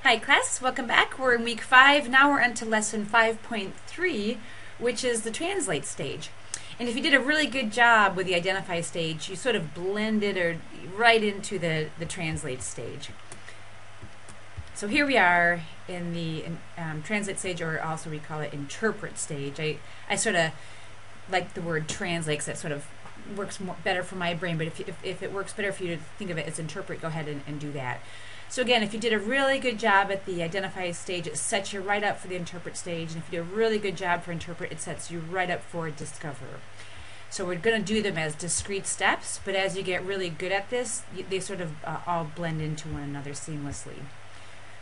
Hi class, welcome back. We're in week 5. Now we're into lesson 5.3, which is the translate stage. And if you did a really good job with the identify stage, you sort of blended right into the translate stage. So here we are in the translate stage, or also we call it interpret stage. I sort of like the word translate because that sort of works better for my brain, but if it works better for you to think of it as interpret, go ahead and do that. So again, if you did a really good job at the identify stage, it sets you right up for the interpret stage. And if you do a really good job for interpret, it sets you right up for discover. So we're going to do them as discrete steps, but as you get really good at this, they sort of all blend into one another seamlessly.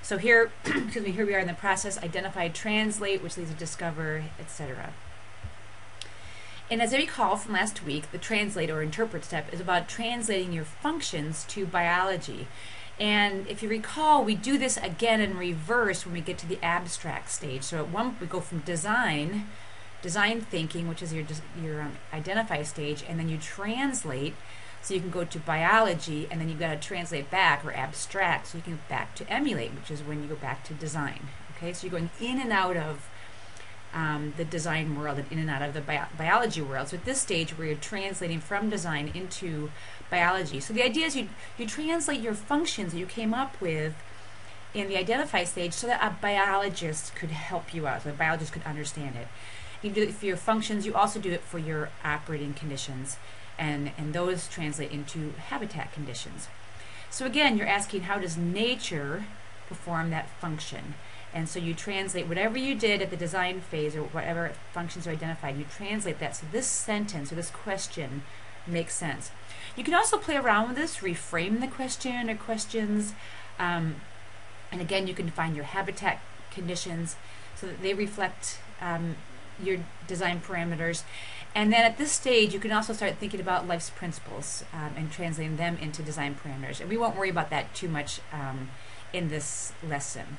So here, here we are in the process, identify, translate, which leads to discover, etc. And as I recall from last week, the translate or interpret step is about translating your functions to biology. And if you recall, we do this again in reverse when we get to the abstract stage. So at one, we go from design thinking, which is your identify stage, and then you translate, so you can go to biology, and then you've got to translate back, or abstract, so you can go back to emulate, which is when you go back to design. Okay, so you're going in and out of the design world and in and out of the biology world. So at this stage where you're translating from design into biology. So the idea is you translate your functions that you came up with in the identify stage so that a biologist could help you out, so a biologist could understand it. You do it for your functions, you also do it for your operating conditions, and those translate into habitat conditions. So again, you're asking, how does nature perform that function? And so you translate whatever you did at the design phase, or whatever functions are identified, you translate that so this sentence or this question makes sense. You can also play around with this, reframe the question or questions, and again, you can find your habitat conditions so that they reflect your design parameters. And then at this stage, you can also start thinking about life's principles and translating them into design parameters. And we won't worry about that too much in this lesson.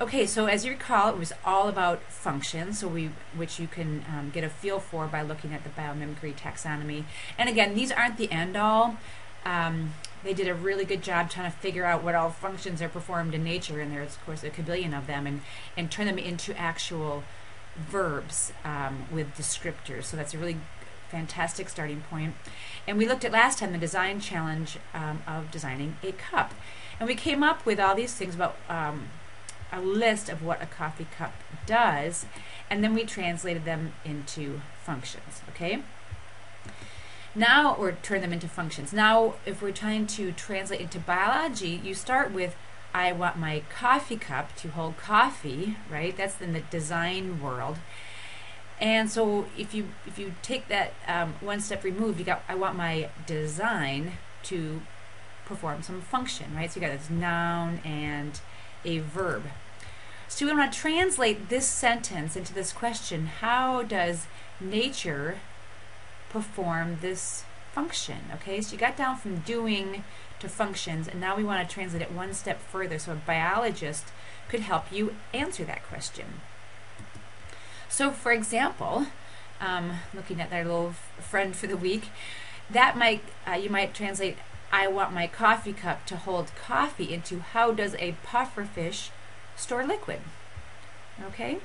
Okay, so as you recall, it was all about functions, which you can get a feel for by looking at the biomimicry taxonomy. And again, these aren't the end-all. They did a really good job trying to figure out what all functions are performed in nature, and there's, of course, a kabillion of them, and turn them into actual verbs with descriptors. So that's a really fantastic starting point. And we looked at last time the design challenge of designing a cup. And we came up with all these things about a list of what a coffee cup does, and then we translated them into functions, okay? Now, or turn them into functions. Now, if we're trying to translate into biology, you start with, I want my coffee cup to hold coffee, right? That's in the design world. And so if you take that one step removed, you got, I want my design to perform some function, right? So you got this noun and a verb. So we want to translate this sentence into this question, how does nature perform this function? Okay, so you got down from doing to functions, and now we want to translate it one step further so a biologist could help you answer that question. So for example, looking at our little friend for the week, that might you might translate, I want my coffee cup to hold coffee, into how does a pufferfish store liquid? Okay?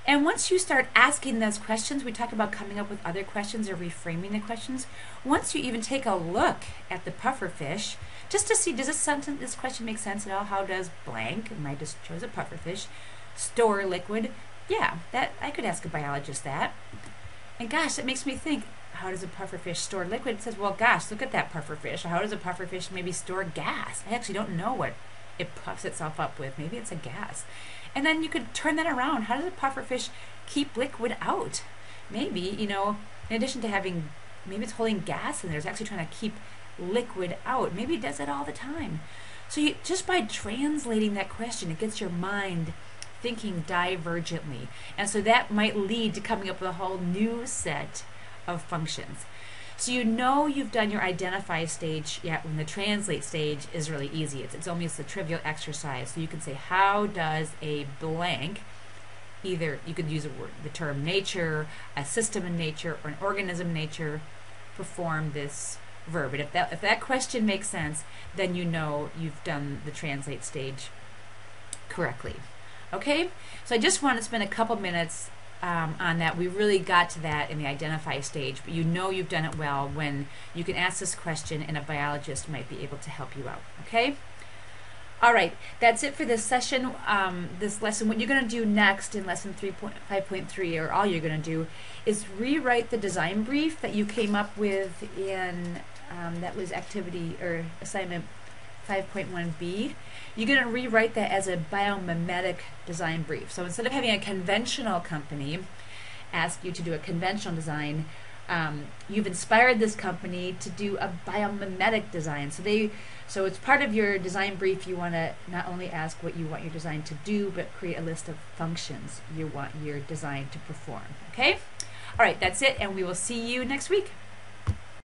And once you start asking those questions, we talk about coming up with other questions or reframing the questions. Once you even take a look at the pufferfish, just to see, does this question make sense at all? How does blank, and I just chose a pufferfish, store liquid? Yeah, that I could ask a biologist that. And gosh, it makes me think, how does a pufferfish store liquid? It says, well, gosh, look at that pufferfish. How does a pufferfish maybe store gas? I actually don't know what it puffs itself up with. Maybe it's a gas. And then you could turn that around. How does a pufferfish keep liquid out? Maybe, you know, in addition to having, maybe it's holding gas in there, it's actually trying to keep liquid out. Maybe it does it all the time. So just by translating that question, it gets your mind thinking divergently. And so that might lead to coming up with a whole new set of functions. So you know you've done your identify stage, yet when the translate stage is really easy. It's almost a trivial exercise. So you can say, how does a blank, either you could use the term nature, a system in nature, or an organism in nature, perform this verb. And if that question makes sense, then you know you've done the translate stage correctly. Okay, so I just want to spend a couple minutes on that. We really got to that in the identify stage, but you know you've done it well when you can ask this question and a biologist might be able to help you out. Okay? All right, that's it for this session, this lesson. What you're going to do next in lesson 5.3, or all you're going to do, is rewrite the design brief that you came up with in, that was activity or assignment 5.1b. You're going to rewrite that as a biomimetic design brief. So instead of having a conventional company ask you to do a conventional design, you've inspired this company to do a biomimetic design. So it's part of your design brief. You want to not only ask what you want your design to do, but create a list of functions you want your design to perform. Okay? All right, that's it, and we will see you next week.